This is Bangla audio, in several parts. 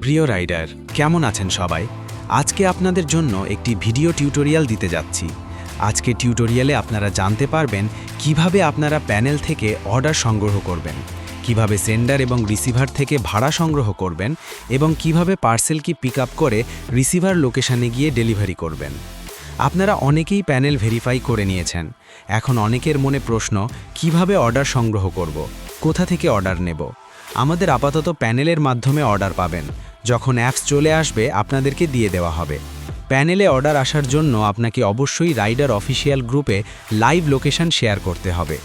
প্রিয় রাইডার, কেমন আছেন সবাই? আজকে আপনাদের জন্য একটি ভিডিও টিউটোরিয়াল দিতে যাচ্ছি। আজকে টিউটোরিয়ালে আপনারা জানতে পারবেন কিভাবে আপনারা প্যানেল থেকে অর্ডার সংগ্রহ করবেন, কিভাবে সেন্ডার এবং রিসিভার থেকে ভাড়া সংগ্রহ করবেন এবং কিভাবে পার্সেলকে পিক আপ করে রিসিভার লোকেশনে গিয়ে ডেলিভারি করবেন। আপনারা অনেকেই প্যানেল ভেরিফাই করে নিয়েছেন। এখন অনেকের মনে প্রশ্ন, কিভাবে অর্ডার সংগ্রহ করব, কোথা থেকে অর্ডার নেব? আমাদের আপাতত প্যানেলের মাধ্যমে অর্ডার পাবেন। যখন অ্যাপস চলে আসবে আপনাদেরকে দিয়ে দেওয়া হবে। প্যানেলে অর্ডার আসার জন্য আপনাকে অবশ্যই রাইডার অফিসিয়াল গ্রুপে লাইভ লোকেশন শেয়ার করতে হবে।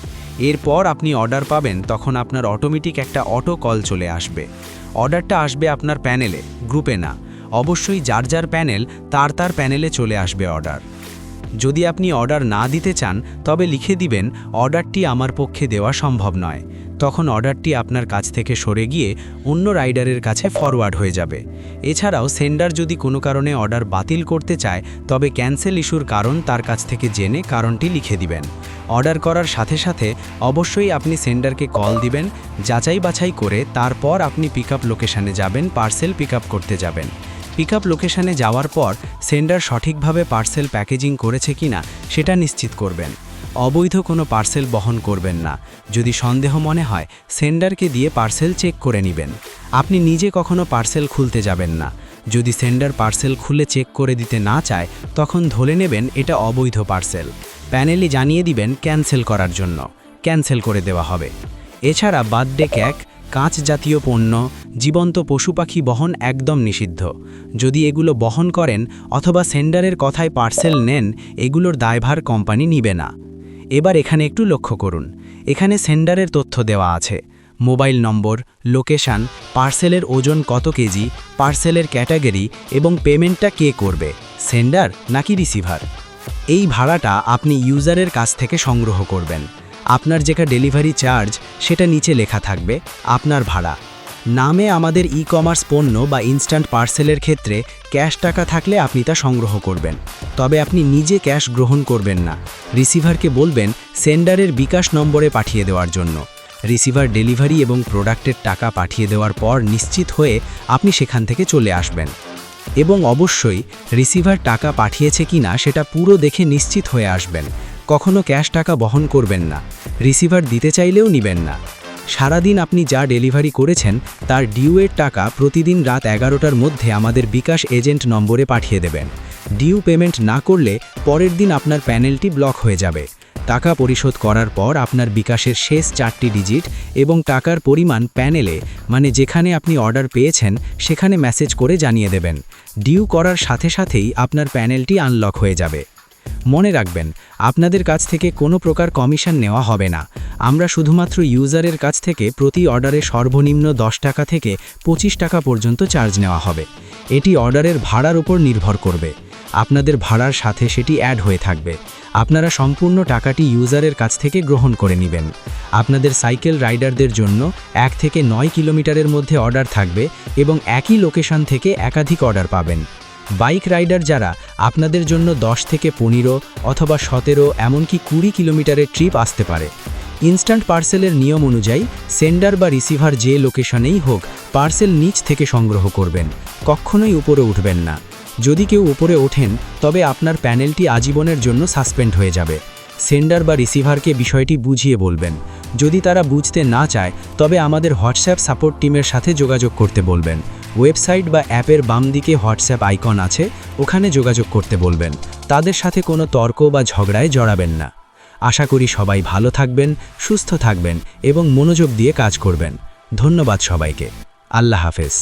এরপর আপনি অর্ডার পাবেন, তখন আপনার অটোমেটিক একটা অটো কল চলে আসবে। অর্ডারটা আসবে আপনার প্যানেলে, গ্রুপে না। অবশ্যই যার যার প্যানেল তার প্যানেলে চলে আসবে অর্ডার। যদি আপনি অর্ডার না দিতে চান তবে লিখে দিবেন, অর্ডারটি আমার পক্ষে দেওয়া সম্ভব নয়। তখন অর্ডারটি আপনার কাছ থেকে সরে গিয়ে অন্য রাইডারের কাছে ফরওয়ার্ড হয়ে যাবে। এছাড়াও সেন্ডার যদি কোনো কারণে অর্ডার বাতিল করতে চায় তবে ক্যান্সেল ইস্যুর কারণ তার কাছ থেকে জেনে কারণটি লিখে দিবেন। অর্ডার করার সাথে সাথে অবশ্যই আপনি সেন্ডারকে কল দিবেন, যাচাই বাছাই করে তারপর আপনি পিক আপ লোকেশনে যাবেন, পার্সেল পিক আপ করতে যাবেন। পিক আপ লোকেশনে যাওয়ার পর সেন্ডার সঠিকভাবে পার্সেল প্যাকেজিং করেছে কিনা সেটা নিশ্চিত করবেন। অবৈধ কোনো পার্সেল বহন করবেন না। যদি সন্দেহ মনে হয় সেন্ডারকে দিয়ে পার্সেল চেক করে নেবেন। আপনি নিজে কখনো পার্সেল খুলতে যাবেন না। যদি সেন্ডার পার্সেল খুলে চেক করে দিতে না চায় তখন ধরে নেবেন এটা অবৈধ পার্সেল। প্যানেলে জানিয়ে দিবেন ক্যান্সেল করার জন্য, ক্যান্সেল করে দেওয়া হবে। এছাড়া বার্থডে কেক, কাঁচ জাতীয় পণ্য, জীবন্ত পশু পাখি বহন একদম নিষিদ্ধ। যদি এগুলো বহন করেন অথবা সেন্ডারের কথায় পার্সেল নেন, এগুলোর দায়ভার কোম্পানি নিবে না। এবার এখানে একটু লক্ষ্য করুন, এখানে সেন্ডারের তথ্য দেওয়া আছে: মোবাইল নম্বর, লোকেশান, পার্সেলের ওজন কত কেজি, পার্সেলের ক্যাটাগরি এবং পেমেন্টটা কে করবে, সেন্ডার নাকি রিসিভার। এই ভাড়াটা আপনি ইউজারের কাছ থেকে সংগ্রহ করবেন। আপনার যেটা ডেলিভারি চার্জ সেটা নিচে লেখা থাকবে আপনার ভাড়া। নামে আমাদের ই-কমার্স পণ্য বা ইনস্ট্যান্ট পার্সেলের ক্ষেত্রে ক্যাশ টাকা থাকলে আপনি তা সংগ্রহ করবেন। তবে আপনি নিজে ক্যাশ গ্রহণ করবেন না। রিসিভারকে বলবেন সেন্ডারের বিকাশ নম্বরে পাঠিয়ে দেওয়ার জন্য। রিসিভার ডেলিভারি এবং প্রোডাক্টের টাকা পাঠিয়ে দেওয়ার পর নিশ্চিত হয়ে আপনি সেখান থেকে চলে আসবেন। এবং অবশ্যই রিসিভার টাকা পাঠিয়েছে কিনা সেটা পুরো দেখে নিশ্চিত হয়ে আসবেন। কখনো ক্যাশ টাকা বহন করবেন না। রিসিভার দিতে চাইলেও নেবেন না। সারাদিন আপনি যা ডেলিভারি করেছেন তার ডিউয়ের টাকা প্রতিদিন রাত 11টার মধ্যে আমাদের বিকাশ এজেন্ট নম্বরে পাঠিয়ে দেবেন। ডিউ পেমেন্ট না করলে পরের দিন আপনার প্যানেলটি ব্লক হয়ে যাবে। টাকা পরিশোধ করার পর আপনার বিকাশের শেষ 4টি ডিজিট এবং টাকার পরিমাণ প্যানেলে, মানে যেখানে আপনি অর্ডার পেয়েছেন সেখানে মেসেজ করে জানিয়ে দেবেন। ডিউ করার সাথে সাথেই আপনার প্যানেলটি আনলক হয়ে যাবে। মনে রাখবেন, আপনাদের কাছ থেকে কোনো প্রকার কমিশন নেওয়া হবে না। আমরা শুধুমাত্র ইউজারের কাছ থেকে প্রতি অর্ডারে সর্বনিম্ন 10 টাকা থেকে 25 টাকা পর্যন্ত চার্জ নেওয়া হবে। এটি অর্ডারের ভাড়ার উপর নির্ভর করবে। আপনাদের ভাড়ার সাথে সেটি অ্যাড হয়ে থাকবে। আপনারা সম্পূর্ণ টাকাটি ইউজারের কাছ থেকে গ্রহণ করে নেবেন। আপনাদের সাইকেল রাইডারদের জন্য 1 থেকে 9 কিলোমিটারের মধ্যে অর্ডার থাকবে এবং একই লোকেশন থেকে একাধিক অর্ডার পাবেন। বাইক রাইডার যারা, আপনাদের জন্য 10 থেকে 15 অথবা 17 এমনকি 20 কিলোমিটারের ট্রিপ আসতে পারে। ইনস্ট্যান্ট পার্সেলের নিয়ম অনুযায়ী সেন্ডার বা রিসিভার যে লোকেশনেই হোক পার্সেল নিচ থেকে সংগ্রহ করবেন, কখনোই উপরে উঠবেন না। যদি কেউ উপরে ওঠেন তবে আপনার প্যানেলটি আজীবনের জন্য সাসপেন্ড হয়ে যাবে। সেন্ডার বা রিসিভারকে বিষয়টি বুঝিয়ে বলবেন। যদি তারা বুঝতে না চায় তবে আমাদের হোয়াটসঅ্যাপ সাপোর্ট টিমের সাথে যোগাযোগ করতে বলবেন। ওয়েবসাইট বা অ্যাপের বাম দিকে হোয়াটসঅ্যাপ আইকন আছে, ওখানে যোগাযোগ করতে বলবেন। তাদের সাথে কোনো তর্ক বা ঝগড়ায় জড়াবেন না। আশা করি সবাই ভালো থাকবেন, সুস্থ থাকবেন এবং মনোযোগ দিয়ে কাজ করবেন। ধন্যবাদ সবাইকে। আল্লাহ হাফেজ।